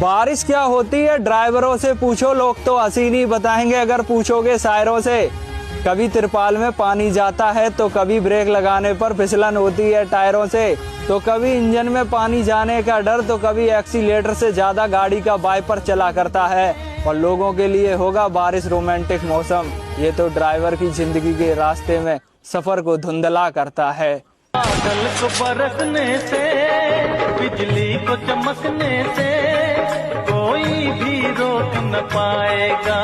बारिश क्या होती है ड्राइवरों से पूछो, लोग तो हंसी नहीं बताएंगे अगर पूछोगे शायरों से। कभी तिरपाल में पानी जाता है तो कभी ब्रेक लगाने पर फिसलन होती है टायरों से, तो कभी इंजन में पानी जाने का डर, तो कभी एक्सीलेटर से ज्यादा गाड़ी का वाइपर चला करता है। और लोगों के लिए होगा बारिश रोमांटिक मौसम, ये तो ड्राइवर की जिंदगी के रास्ते में सफर को धुंधला करता है। बादल को बरसने से, बिजली को चमकने से कोई भी रोक न पाएगा।